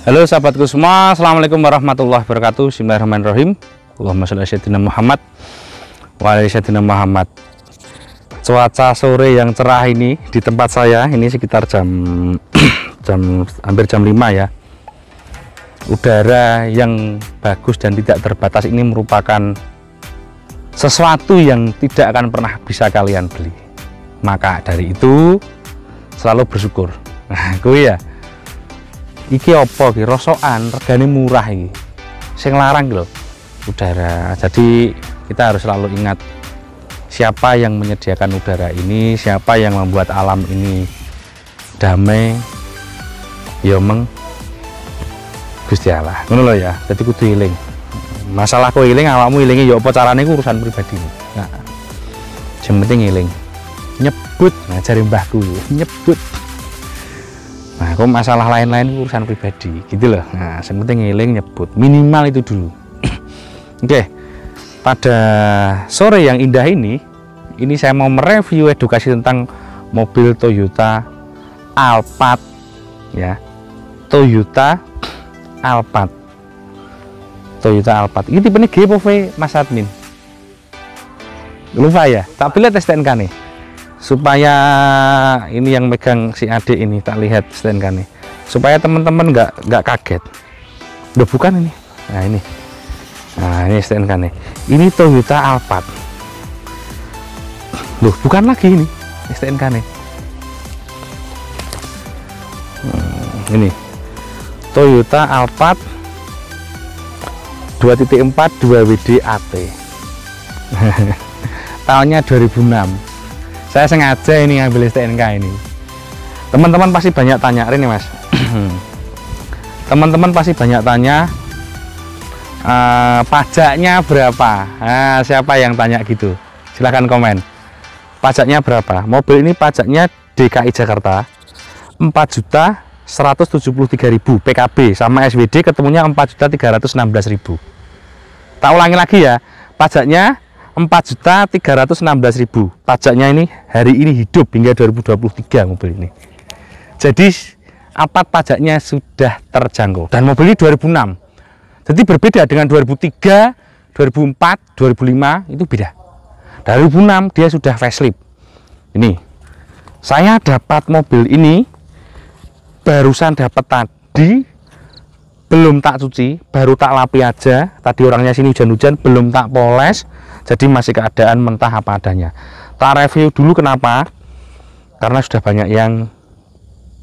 Halo sahabatku semua, assalamualaikum warahmatullahi wabarakatuh. Bismillahirrahmanirrahim. Allahumma sholli ala sayyidina Muhammad wa ala sayyidina Muhammad. Cuaca sore yang cerah ini di tempat saya ini sekitar hampir jam 5 ya. Udara yang bagus dan tidak terbatas ini merupakan sesuatu yang tidak akan pernah bisa kalian beli. Maka dari itu selalu bersyukur. Nah, gue ya iki opo ki rosokan regane murah iki sing larang lho udara. Jadi kita harus selalu ingat siapa yang menyediakan udara ini, siapa yang membuat alam ini damai, ya meng Gusti Allah ngono lho ya. Jadi kudu eling masalah kok eling awakmu elinge ya apa carane ku urusan pribadi. Nah, yang penting eling nyebut, ngajari mbahku nyebut. Nah, kok masalah lain-lain urusan pribadi gitu loh. Nah, yang penting ngiling nyebut minimal itu dulu. Oke, pada sore yang indah ini saya mau mereview edukasi tentang mobil Toyota Alphard ya. Toyota Alphard. Ini tipenya G apa V, Mas Admin? Lupa ya, tak pilih tes STNK nih supaya ini yang megang si adik ini, tak lihat STNK nih supaya teman-teman nggak kaget. Udah bukan ini. Nah ini STNK nih, ini Toyota Alphard. Loh bukan lagi ini STNK nih. Ini Toyota Alphard 2.4 2WD AT. Tahunnya 2006. Saya sengaja ini ngambil STNK ini. Teman-teman pasti banyak tanya, ini Mas. Teman-teman pasti banyak tanya pajaknya berapa. Nah, siapa yang tanya gitu? Silahkan komen. Pajaknya berapa? Mobil ini pajaknya DKI Jakarta 4.173.000 PKB sama SWD ketemunya 4.316.000. Tak ulangi lagi ya. Pajaknya 4.316.000. Pajaknya ini hari ini hidup hingga 2023 mobil ini. Jadi Alphard pajaknya sudah terjangkau dan mobil ini 2006. Jadi berbeda dengan 2003, 2004, 2005 itu beda. 2006 dia sudah facelift. Ini saya dapat mobil ini barusan dapat tadi, belum tak cuci, baru tak lapi aja. Tadi orangnya sini hujan-hujan, belum tak poles. Jadi masih keadaan mentah apa adanya. Tak review dulu kenapa? Karena sudah banyak yang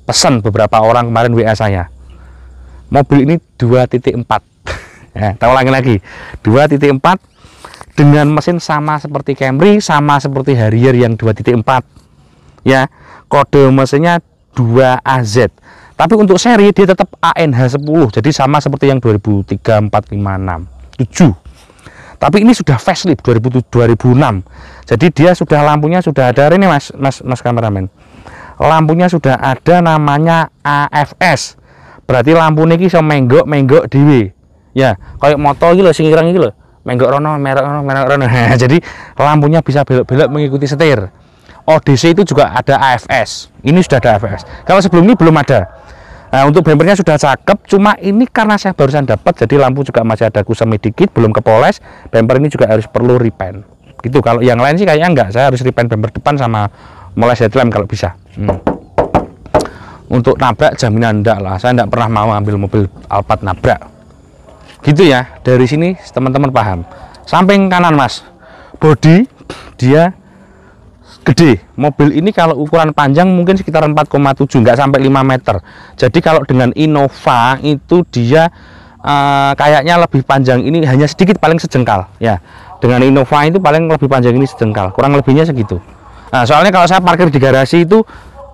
pesan, beberapa orang kemarin WA saya. Mobil ini 2.4. Ya, tak ulangi lagi. 2.4 dengan mesin sama seperti Camry, sama seperti Harrier yang 2.4. Ya, kode mesinnya 2AZ. Tapi untuk seri dia tetap ANH10. Jadi sama seperti yang 2003, 4, 5, 6, 7. Tapi ini sudah facelift 2006. Jadi dia sudah lampunya sudah ada ini mas kameramen. Lampunya sudah ada namanya AFS. Berarti lampu niki iso menggok dhewe. Ya, kayak motor iki lho sing ireng iki lho. Menggok rono, merek rono. Jadi lampunya bisa belok-belok mengikuti setir. ODC itu juga ada AFS. Ini sudah ada AFS. Kalau sebelum ini belum ada. Nah, untuk bumpernya sudah cakep, cuma ini karena saya barusan dapat, jadi lampu juga masih ada kusam dikit, belum kepoles. Bumper ini juga harus perlu repaint. Gitu. Kalau yang lain sih kayaknya enggak, saya harus repaint bumper depan sama moles headlamp kalau bisa. Untuk nabrak jaminan enggak lah, saya enggak pernah mau ambil mobil Alphard nabrak. Gitu ya, dari sini teman-teman paham. Samping kanan Mas, body dia gede. Mobil ini kalau ukuran panjang mungkin sekitar 4,7, nggak sampai 5 meter. Jadi kalau dengan Innova itu dia kayaknya lebih panjang ini, hanya sedikit, paling sejengkal ya. Dengan Innova itu paling lebih panjang ini sejengkal, kurang lebihnya segitu. Nah, soalnya kalau saya parkir di garasi itu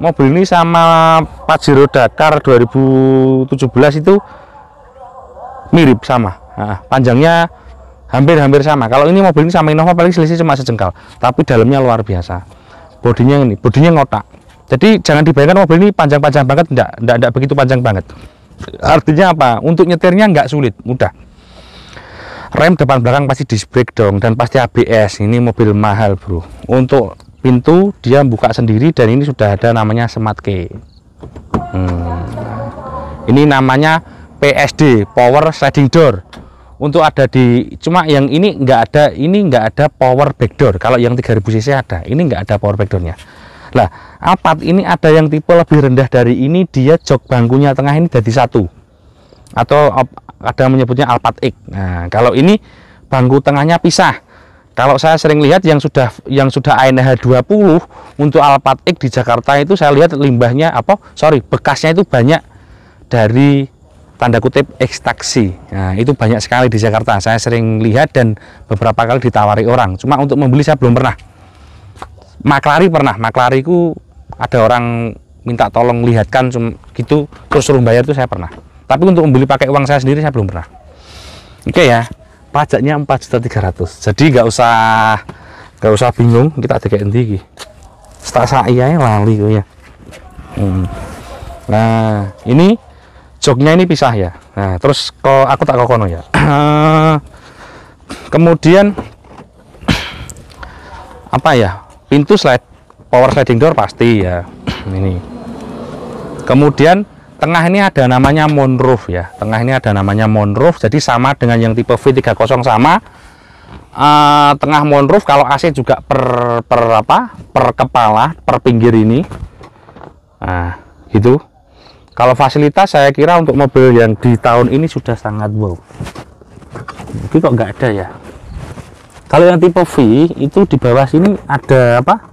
mobil ini sama Pajero Dakar 2017 itu mirip sama. Nah, panjangnya hampir sama. Kalau ini mobil ini sama Innova paling selisih cuma sejengkal, tapi dalamnya luar biasa. Bodinya ngotak. Jadi jangan dibayangkan mobil ini panjang-panjang banget, enggak begitu panjang banget. Artinya apa? Untuk nyetirnya enggak sulit, mudah. Rem depan belakang pasti disc brake dong, dan pasti ABS. Ini mobil mahal, bro. Untuk pintu dia buka sendiri, dan ini sudah ada namanya Smart Key. Ini namanya PSD, power sliding door. Untuk ada di, cuma yang ini nggak ada power back door. Kalau yang 3000 cc ada, ini nggak ada power back doornya. Lah, Alphard ini ada yang tipe lebih rendah dari ini, dia jok bangkunya tengah ini jadi satu, atau ada menyebutnya Alphard X. Nah, kalau ini bangku tengahnya pisah. Kalau saya sering lihat yang sudah ANH 20 untuk Alphard X di Jakarta itu, saya lihat limbahnya bekasnya itu banyak dari tanda kutip ekstraksi. Nah, itu banyak sekali di Jakarta. Saya sering lihat dan beberapa kali ditawari orang. Cuma untuk membeli saya belum pernah. Maklari pernah. Maklari ku ada orang minta tolong lihatkan gitu, terus suruh bayar, itu saya pernah. Tapi untuk membeli pakai uang saya sendiri saya belum pernah. Oke ya. Pajaknya 4.300.000. Jadi nggak usah bingung kita ada kayak endi iki. Setak saya lali kok ya. Nah, ini joknya ini pisah ya. Nah, terus kok aku tak kokono ya. Kemudian apa ya? Pintu power sliding door pasti ya. Ini. Kemudian tengah ini ada namanya moonroof ya. Tengah ini ada namanya moonroof. Jadi sama dengan yang tipe V30 sama. Tengah moonroof. Kalau AC juga per kepala, per pinggir ini. Nah, gitu. Kalau fasilitas saya kira untuk mobil yang di tahun ini sudah sangat wow. Tapi kok nggak ada ya. Kalau yang tipe V itu di bawah sini ada apa?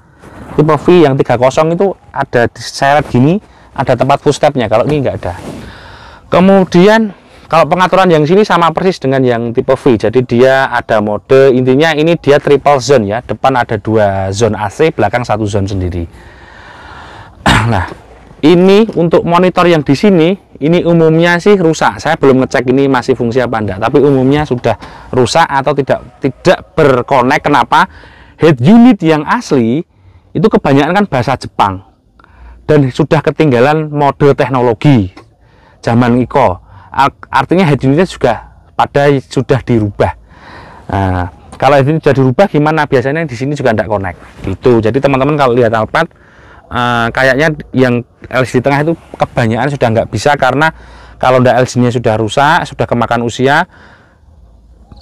Tipe V yang 30 itu ada diseret gini, ada tempat footstepnya. Kalau ini nggak ada. Kemudian kalau pengaturan yang sini sama persis dengan yang tipe V. Jadi dia ada mode, intinya ini dia triple zone ya. Depan ada 2 zone AC, belakang 1 zone sendiri. Nah, ini untuk monitor yang di sini, ini umumnya sih rusak. Saya belum ngecek ini masih fungsi apa enggak, tapi umumnya sudah rusak atau tidak berkonek. Kenapa? Head unit yang asli itu kebanyakan kan bahasa Jepang dan sudah ketinggalan mode teknologi zaman Iko. Artinya head unitnya sudah dirubah. Nah, kalau head unit sudah dirubah gimana? Biasanya di sini juga tidak connect. Gitu. Jadi teman-teman kalau lihat Alphard, kayaknya yang LCD tengah itu kebanyakan sudah nggak bisa, karena kalau ndak LCD-nya sudah rusak, sudah kemakan usia.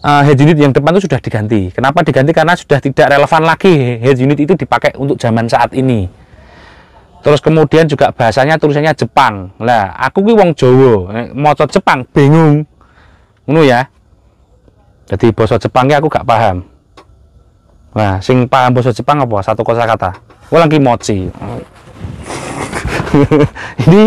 Head unit yang depan itu sudah diganti. Kenapa diganti? Karena sudah tidak relevan lagi head unit itu dipakai untuk zaman saat ini. Terus kemudian juga bahasanya tulisannya Jepang. Lah, aku ki wong Jawa, maca Jepang bingung. Ngono ya. Jadi bahasa Jepang aku gak paham. Nah, sing paham bahasa Jepang apa? Satu kosakata. Ulang kimochi. Ini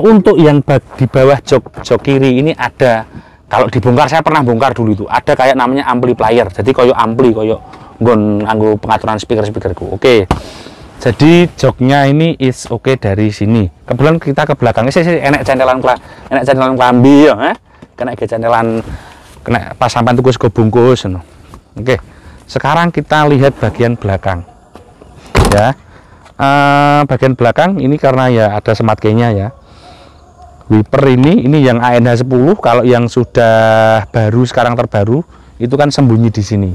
untuk yang di bawah jok kiri ini ada, kalau dibongkar, saya pernah bongkar dulu itu, ada kayak namanya amplifier. Jadi koyo ampli, koyo nggon nganggo pengaturan speakerku. Oke. Jadi joknya ini is oke dari sini. Kebetulan kita ke belakangnya sih enak candelan klambi ya, kena candelan, kena pas sampai tuku sego bungkus. Oke. Sekarang kita lihat bagian belakang. Ya. Bagian belakang ini karena ya ada smart key-nya ya. Wiper ini yang ANH 10, kalau yang sudah baru sekarang terbaru itu kan sembunyi di sini.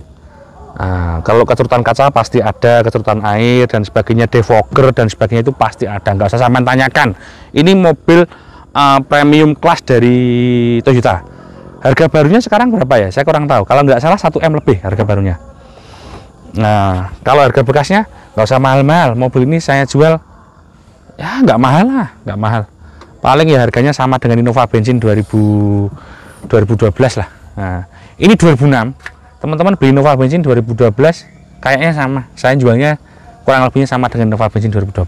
Nah, kalau keturutan kaca pasti ada, keturutan air dan sebagainya, defogger dan sebagainya itu pasti ada, nggak usah sampean tanyakan. Ini mobil premium kelas dari Toyota. Harga barunya sekarang berapa ya? Saya kurang tahu. Kalau nggak salah 1 M lebih harga barunya. Nah, kalau harga bekasnya nggak usah mahal-mahal. Mobil ini saya jual ya nggak mahal lah, nggak mahal. Paling ya harganya sama dengan Innova bensin 2012 lah. Nah, ini 2006. Teman-teman beli Innova bensin 2012 kayaknya sama. Saya jualnya kurang lebihnya sama dengan Innova bensin 2012.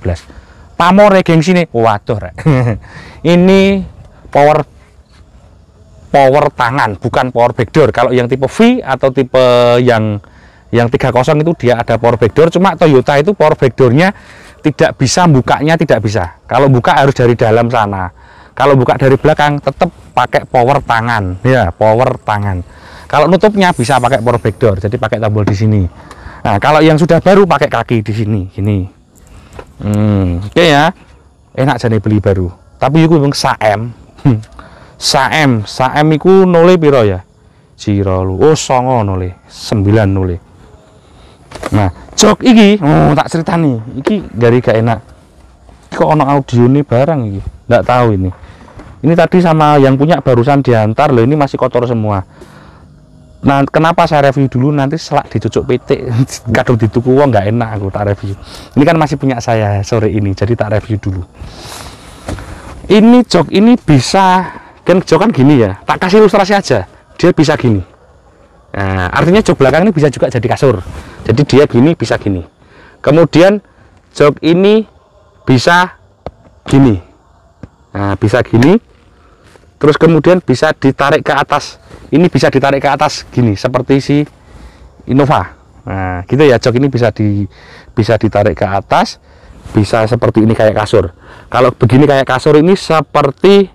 Pamore gengsi nih. Waduh, rek. Ini power tangan, bukan power backdoor. Kalau yang tipe V atau tipe yang 30 itu dia ada power backdoor. Cuma Toyota itu power backdoornya tidak bisa, bukanya tidak bisa. Kalau buka harus dari dalam sana. Kalau buka dari belakang tetap pakai power tangan. Ya, power tangan. Kalau nutupnya bisa pakai power backdoor, jadi pakai tombol di sini. Nah, kalau yang sudah baru pakai kaki di sini, gini. Oke ya, enak jadi beli baru. Tapi itu memang saem, saem itu nole piro ya? Jiro lu, oh songo nole, 9 nole. Nah, jok iki, tak cerita nih, iki dari gak enak. Kok ono audio nih barang iki, nggak tahu ini. Ini tadi sama yang punya barusan diantar loh, ini masih kotor semua. Nah, kenapa saya review dulu, nanti selak dicucuk PT kadung dituku wong nggak enak aku tak review. Ini kan masih punya saya sore ini, jadi tak review dulu. Ini jok ini bisa, kan jok kan gini ya, tak kasih ilustrasi aja, dia bisa gini. Nah, artinya jok belakang ini bisa juga jadi kasur, jadi dia gini bisa gini. Kemudian jok ini bisa gini, nah bisa gini, terus kemudian bisa ditarik ke atas. Ini bisa ditarik ke atas gini seperti si Innova. Nah gitu ya, jok ini bisa ditarik ke atas, bisa seperti ini kayak kasur. Kalau begini kayak kasur ini seperti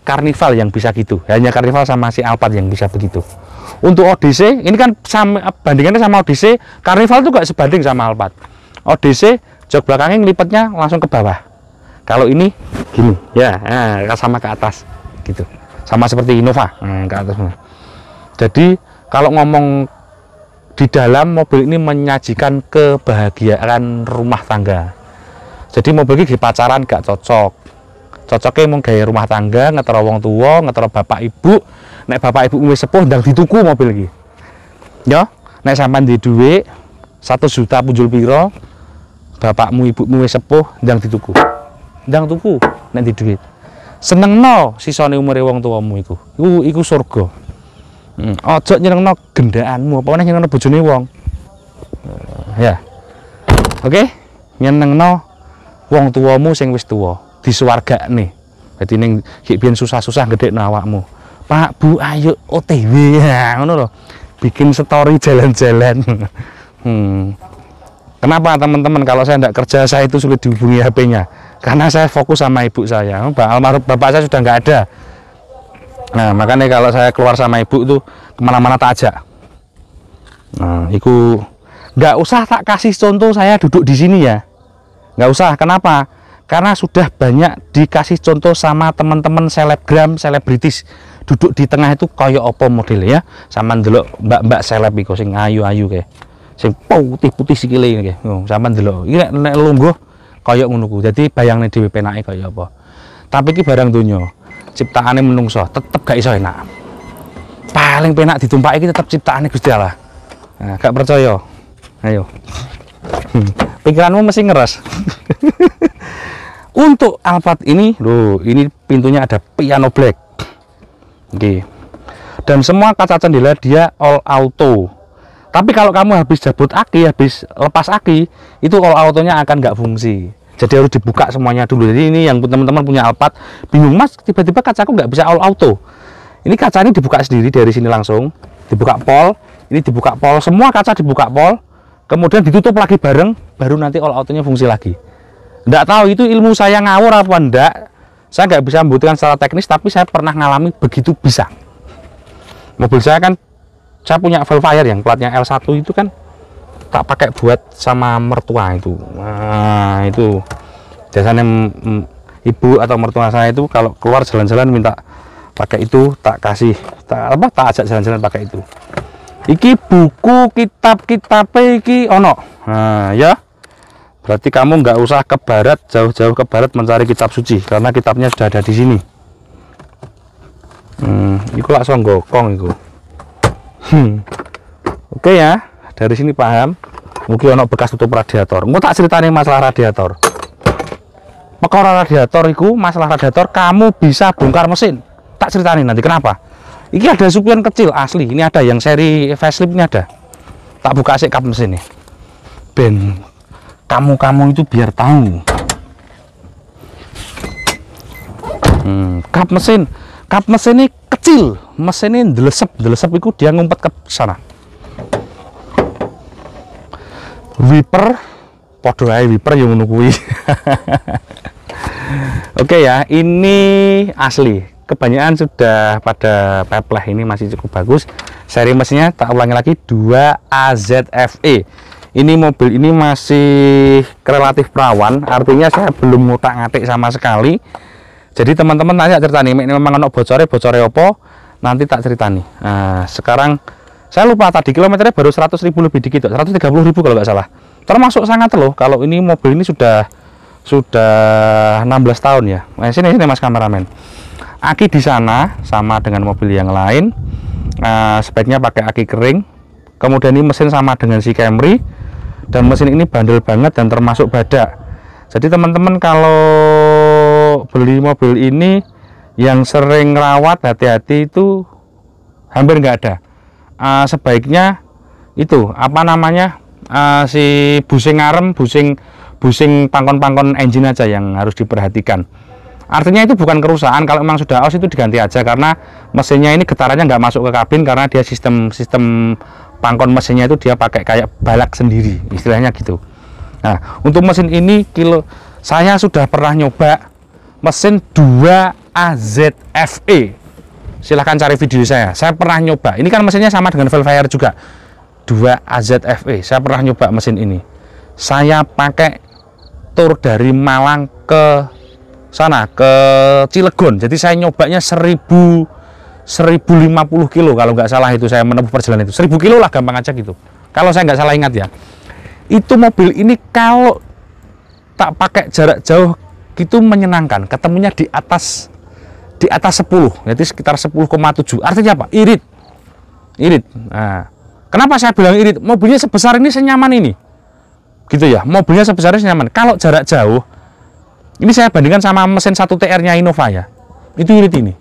Carnival yang bisa gitu. Hanya Carnival sama si Alphard yang bisa begitu. Untuk Odyssey ini kan sama, bandingannya sama Odyssey, Carnival tuh gak sebanding sama Alphard. Odyssey jok belakangnya ngelipatnya langsung ke bawah. Kalau ini gini ya, sama ke atas gitu. Sama seperti Innova, ke atas. Jadi kalau ngomong di dalam, mobil ini menyajikan kebahagiaan rumah tangga. Jadi mobil ini di pacaran gak cocok. Cocoknya mau gaya rumah tangga, ngetero wong tua, ngetero bapak ibu. Nek bapak ibu wis sepuh ndang dituku mobil iki. Ya, nek sampean di duit 1 juta punjul piro, bapakmu ibumu wis sepuh ndang dituku. Ndang tuku nek di duit. Senengno sisane umure wong tuamu iku surga. Ojo nyenengno gendaanmu, apa meneh nyenengno bojone wong. Ya. Oke, nyenengno wong tuamu sing wis tuwa, disuwargakne. Dadi ning gek biyen susah-susah gedhekno awakmu. Pak, Bu, ayo OTW ya, ngono lho. Bikin story jalan-jalan. Kenapa teman-teman kalau saya tidak kerja, saya itu sulit dihubungi HP-nya? Karena saya fokus sama ibu saya. Almarhum bapak saya sudah nggak ada. Nah, makanya kalau saya keluar sama ibu itu kemana-mana tak ajak. Nah, itu nggak usah tak kasih contoh saya duduk di sini ya. Nggak usah. Kenapa? Karena sudah banyak dikasih contoh sama teman-teman selebgram, selebritis. Duduk di tengah itu kayak apa modelnya ya. Sama ndelok mbak-mbak seleb iku sing ayu-ayu kayak. Sing putih-putih sikile iki. Sama ndelok. Iki nek lungguh kaya ngono ku. Jadi bayangne dhewe penake kaya apa. Tapi iki barang donya, ciptaane menungso tetep gak iso enak. Paling penak ditumpaki iki tetep ciptaane Gusti Allah. Nah, gak percaya. Ayo. Pikiranmu mesti ngeres. Untuk Alphard ini, loh, ini pintunya ada piano black. Oke. Dan semua kaca jendela dia all auto. Tapi kalau kamu habis jabut aki, habis lepas aki, itu all autonya akan nggak fungsi. Jadi harus dibuka semuanya dulu. Jadi ini yang teman-teman punya Alphard bingung, Mas, tiba-tiba kacaku nggak bisa all auto. Ini kaca ini dibuka sendiri dari sini langsung, dibuka pol, ini dibuka pol, semua kaca dibuka pol, kemudian ditutup lagi bareng, baru nanti all autonya fungsi lagi. Nggak tahu itu ilmu saya ngawur apa enggak. Saya nggak bisa membuktikan secara teknis, tapi saya pernah ngalami begitu bisa. Mobil saya kan, saya punya Velfire yang platnya L1 itu kan tak pakai buat sama mertua itu. Nah itu biasanya ibu atau mertua saya itu kalau keluar jalan-jalan minta pakai itu, tak kasih, tak ajak jalan-jalan pakai itu. Iki buku kitab-kitab iki ono. Nah ya, berarti kamu nggak usah ke barat, jauh-jauh ke barat mencari kitab suci, karena kitabnya sudah ada di sini. Iku langsung gokong iku. Oke ya, dari sini paham. Mungkin ono bekas tutup radiator. Engko tak ceritanya masalah radiator. Perkara radiator iku, masalah radiator kamu bisa bongkar mesin. Tak ceritanya nanti kenapa. Ini ada supion kecil asli. Ini ada yang seri facelift ini ada. Tak buka sih kap mesin nih. Ben kamu itu biar tahu. Kap mesin ini kecil, mesin ini delesep itu dia ngumpet ke sana. Wiper, podo ae wiper yang menunggu. Oke ya, ini asli. Kebanyakan sudah pada pepleh, ini masih cukup bagus. Seri mesinnya tak ulangi lagi 2AZFE. Ini mobil ini masih relatif perawan, artinya saya belum ngutak-ngatik sama sekali. Jadi teman-teman tanya cerita nih, memang ono bocore apa? Nanti tak cerita nih. Nah, sekarang saya lupa tadi kilometernya baru 100.000 lebih dikit, 130.000 kalau nggak salah. Termasuk sangat loh. Kalau ini mobil ini sudah sudah 16 tahun ya. Sini Mas kameramen. Aki di sana sama dengan mobil yang lain, sebaiknya pakai aki kering. Kemudian ini mesin sama dengan si Camry, dan mesin ini bandel banget dan termasuk badak. Jadi teman-teman kalau beli mobil ini yang sering rawat, hati-hati, itu hampir nggak ada. Sebaiknya itu apa namanya, si busing arem, busing pangkon-pangkon engine aja yang harus diperhatikan. Artinya itu bukan kerusakan, kalau memang sudah aus itu diganti aja, karena mesinnya ini getarannya nggak masuk ke kabin, karena dia sistem pangkon mesinnya itu dia pakai kayak balak sendiri, istilahnya gitu. Nah, untuk mesin ini saya sudah pernah nyoba mesin 2AZFE. Silahkan cari video saya pernah nyoba. Ini kan mesinnya sama dengan Velfire juga, 2AZFE. Saya pernah nyoba mesin ini. Saya pakai tur dari Malang ke sana, ke Cilegon. Jadi saya nyobanya 1050 kilo kalau nggak salah, itu saya menempuh perjalanan itu 1000 kilo lah, gampang aja gitu, kalau saya nggak salah ingat ya. Itu mobil ini kalau tak pakai jarak jauh gitu menyenangkan, ketemunya di atas 10, jadi sekitar 10,7. Artinya apa? Irit. Nah, kenapa saya bilang irit? Mobilnya sebesar ini senyaman ini gitu ya, mobilnya sebesar ini senyaman. Kalau jarak jauh, ini saya bandingkan sama mesin 1TR nya Innova ya, itu irit ini.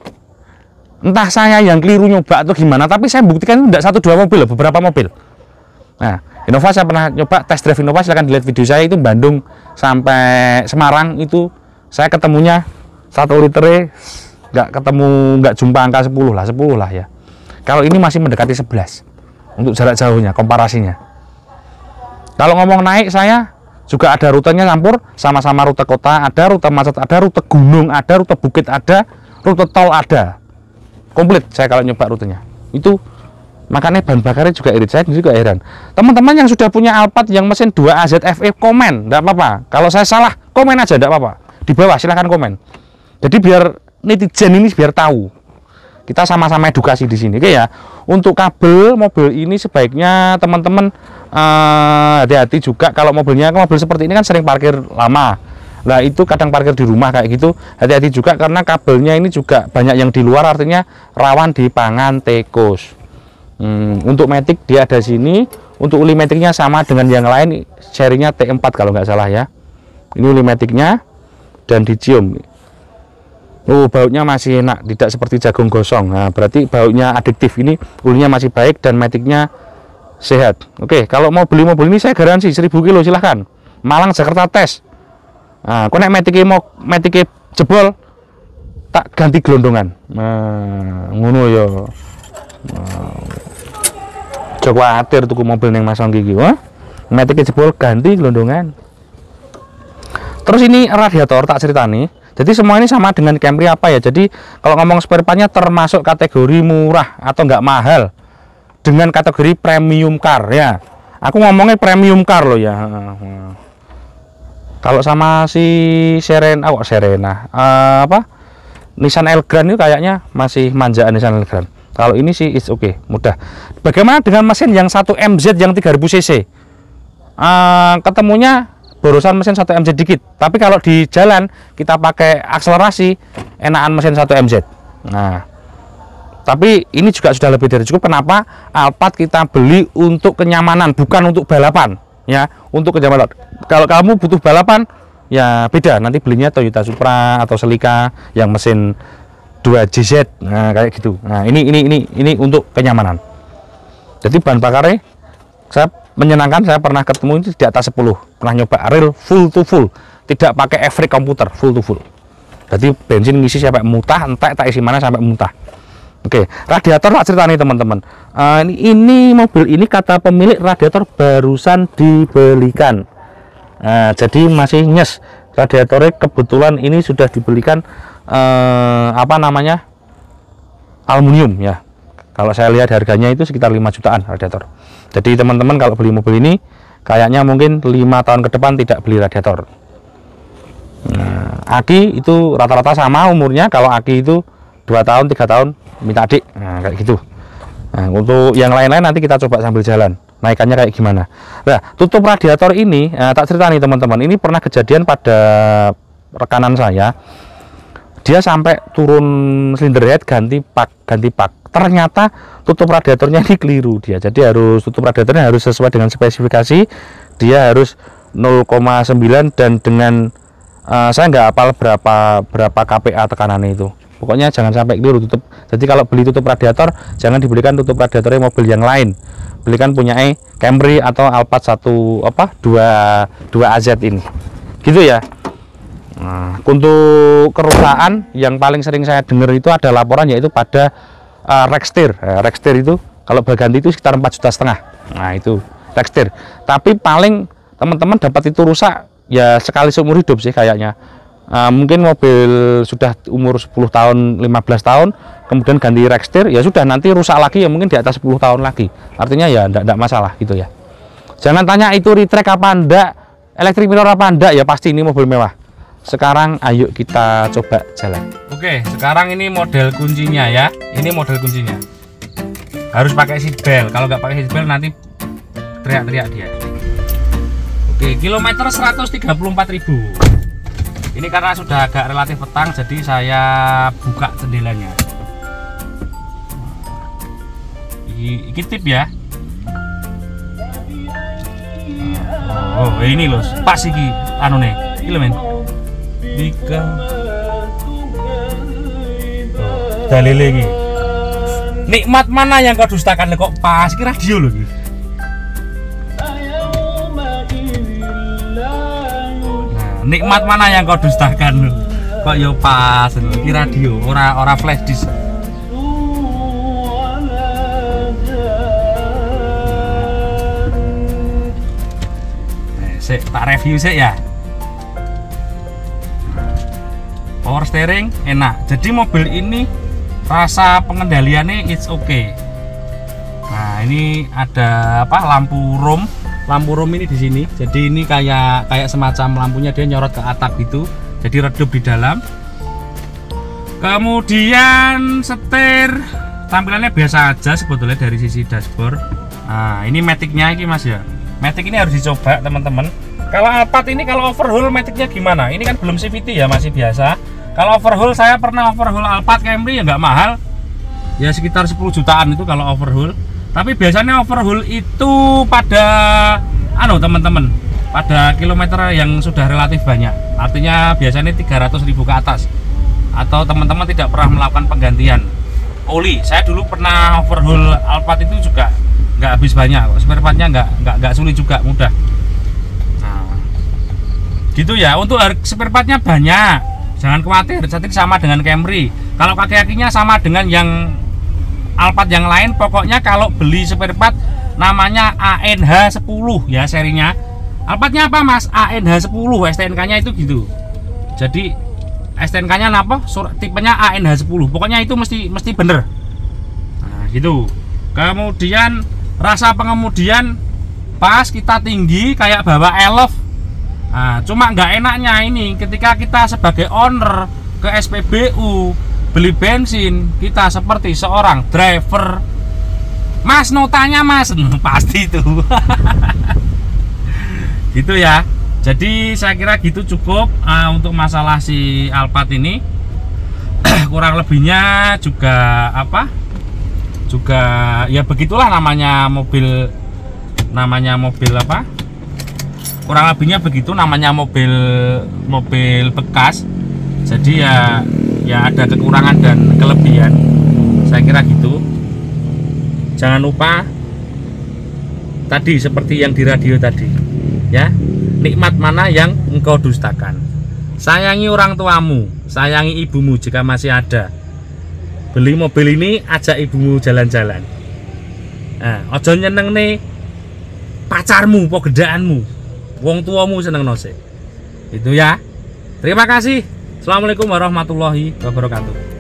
Entah saya yang keliru nyoba atau gimana, tapi saya buktikan itu tidak 1-2 mobil, beberapa mobil. Nah, Innova saya pernah nyoba test drive Innova, silahkan dilihat video saya, itu Bandung sampai Semarang, itu saya ketemunya 1 liter nggak jumpa angka 10 lah ya. Kalau ini masih mendekati 11 untuk jarak jauhnya, komparasinya. Kalau ngomong naik, saya juga ada rutenya campur, sama-sama rute kota, ada rute macet, ada rute gunung, ada rute bukit, ada rute tol, ada komplit saya kalau nyoba rutenya. Itu makanya bahan bakarnya juga irit. Saya juga heran, teman-teman yang sudah punya Alphard yang mesin 2AZFE, komen, enggak apa-apa. Kalau saya salah, komen aja, enggak apa-apa, di bawah silahkan komen. Jadi biar netizen ini biar tahu, kita sama-sama edukasi di sini. Oke ya. Untuk kabel mobil ini sebaiknya teman-teman hati-hati juga. Kalau mobil seperti ini kan sering parkir lama, nah itu kadang parkir di rumah kayak gitu, hati-hati juga karena kabelnya ini juga banyak yang di luar, artinya rawan dipangan tikus. Untuk matic dia ada sini, untuk uli maticnya sama dengan yang lain, serinya T4 kalau nggak salah ya. Ini uli maticnya, dan dicium. Bautnya masih enak, tidak seperti jagung gosong. Nah, berarti bautnya adiktif, ini ulinya masih baik dan maticnya sehat. Oke, kalau mau beli mobil ini saya garansi 1000 kilo silahkan. Malang Jakarta tes. Nah, kau naik metike jebol, tak ganti gelondongan. Nah, ngono ya. Joko khawatir tuku mobil yang masang gigi. Wah, metike jebol ganti gelondongan. Terus ini radiator tak ceritani. Jadi semua ini sama dengan Camry apa ya. Jadi kalau ngomong spare partnya termasuk kategori murah atau enggak mahal, dengan kategori premium car ya. Aku ngomongnya premium car loh ya. Kalau sama si Serena, Nissan Elgrand itu kayaknya masih manjaan Nissan Elgrand. Kalau ini sih it's okay, mudah. Bagaimana dengan mesin yang 1 MZ yang 3000 cc? Ketemunya borosan mesin 1 MZ dikit. Tapi kalau di jalan kita pakai akselerasi, enakan mesin 1 MZ. Nah, tapi ini juga sudah lebih dari cukup. Kenapa? Alphard kita beli untuk kenyamanan, bukan untuk balapan ya, untuk kenyamanan. Kalau kamu butuh balapan ya beda, nanti belinya Toyota Supra atau Celica yang mesin 2JZ. Nah, kayak gitu. Nah, ini untuk kenyamanan. Jadi bahan bakarnya saya menyenangkan, saya pernah ketemu itu di atas 10. Pernah nyoba real full to full, tidak pakai e-brake komputer, full to full. Jadi bensin ngisi sampai muntah, entah tak isi mana sampai muntah. Oke, radiator tak cerita nih teman-teman. Ini mobil ini kata pemilik radiator barusan dibelikan. Jadi masih nyes. Radiatornya kebetulan ini sudah dibelikan aluminium ya. Kalau saya lihat harganya itu sekitar 5 jutaan radiator. Jadi teman-teman kalau beli mobil ini kayaknya mungkin 5 tahun ke depan tidak beli radiator. Nah, aki itu rata-rata sama umurnya. Kalau aki itu 2 tahun 3 tahun minta adik. Nah, kayak gitu. Nah, untuk yang lain-lain nanti kita coba sambil jalan. naikannya kayak gimana. Nah, tutup radiator ini tak cerita nih teman-teman, ini pernah kejadian pada rekanan saya. Dia sampai turun silinder head ganti pak. Ternyata tutup radiatornya ini keliru dia. Jadi harus tutup radiatornya harus sesuai dengan spesifikasi. Dia harus 0,9 dan dengan saya nggak hafal berapa kPa tekanannya itu. Pokoknya jangan sampai keliru tutup. Jadi kalau beli tutup radiator jangan dibelikan tutup radiatornya mobil yang lain. Belikan punya Camry atau Alphard 2AZ ini. Gitu ya. Nah, untuk kerusakan yang paling sering saya dengar itu ada laporan yaitu pada Rextir. Rextir itu kalau berganti itu sekitar 4,5 juta. Nah, itu Rextir. Tapi paling teman-teman dapat itu rusak ya sekali seumur hidup sih kayaknya. Mungkin mobil sudah umur 10 tahun, 15 tahun, kemudian ganti Rextir, ya sudah nanti rusak lagi ya mungkin di atas 10 tahun lagi. Artinya ya enggak masalah gitu ya. Jangan tanya itu retract apa enggak, electric mirror apa enggak, ya pasti ini mobil mewah. Sekarang ayo kita coba jalan. Oke, sekarang ini model kuncinya ya. Ini model kuncinya. Harus pakai seatbelt. Kalau nggak pakai seatbelt nanti teriak-teriak dia. Oke, kilometer 134.000. Ini karena sudah agak relatif petang, jadi saya buka jendelanya. Ini tip ya. Oh, ini loh, pas iki anu nih, iki lho men. Dalile iki. Nikmat mana yang kau dustakan kok pas iki radio loh iki. Nikmat mana yang kau dustakan kok yo pas iki radio ora flash disk. Sik tak review sik ya. Power steering enak. Jadi mobil ini rasa pengendaliannya it's okay. Nah, ini ada apa? Lampu room ini di sini. Jadi ini kayak semacam lampunya dia nyorot ke atap gitu. Jadi redup di dalam. Kemudian setir tampilannya biasa aja sebetulnya dari sisi dashboard. Nah, ini matic-nya ini Mas ya. Matic ini harus dicoba teman-teman. Kalau Alphard ini kalau overhaul matic-nya gimana? Ini kan belum CVT ya, masih biasa. Kalau overhaul saya pernah overhaul Alphard Camry ya nggak mahal. Ya sekitar 10 jutaan itu kalau overhaul. Tapi biasanya overhaul itu pada teman-teman pada kilometer yang sudah relatif banyak. Artinya biasanya 300.000 ke atas. Atau teman-teman tidak pernah melakukan penggantian oli. Saya dulu pernah overhaul Alphard itu juga nggak habis banyak. Spare partnya nggak sulit juga, mudah. Nah, gitu ya. Untuk spare partnya banyak. Jangan khawatir. Jadi sama dengan Camry. Kalau kaki-kakinya sama dengan yang Alphard yang lain, pokoknya kalau beli spare part namanya ANH10 ya serinya. Alphardnya apa Mas? ANH10, STNK-nya itu gitu. Jadi STNK-nya apa? Tipenya ANH10. Pokoknya itu mesti bener. Nah, gitu. Kemudian rasa pengemudian pas, kita tinggi kayak bawa elf. Nah, cuma nggak enaknya ini ketika kita sebagai owner ke SPBU beli bensin, kita seperti seorang driver. Mas, notanya Mas, pasti itu. Gitu ya. Jadi saya kira gitu cukup untuk masalah si Alphard ini. Kurang lebihnya juga juga ya begitulah namanya mobil apa? Kurang lebihnya begitu namanya mobil bekas. Jadi ya ada kekurangan dan kelebihan, saya kira gitu. Jangan lupa tadi seperti yang di radio tadi ya, nikmat mana yang engkau dustakan. Sayangi orang tuamu, sayangi ibumu jika masih ada. Beli mobil ini, ajak ibumu jalan-jalan. Nah, ojo nyeneng nih pacarmu, pogedaanmu, wong tuamu seneng nose. Itu ya. Terima kasih. Assalamualaikum warahmatullahi wabarakatuh.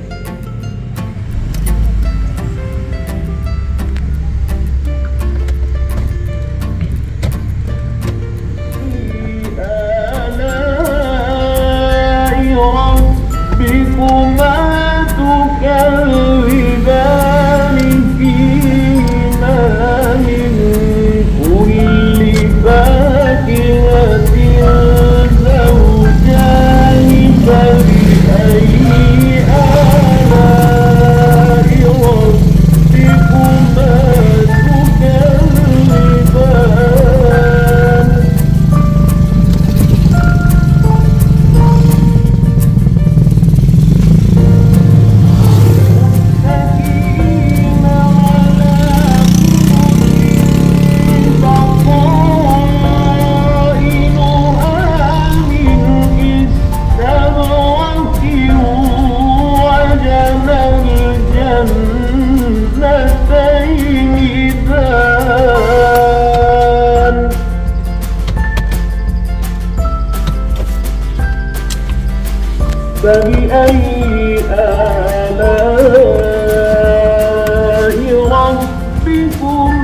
آلاء ربكما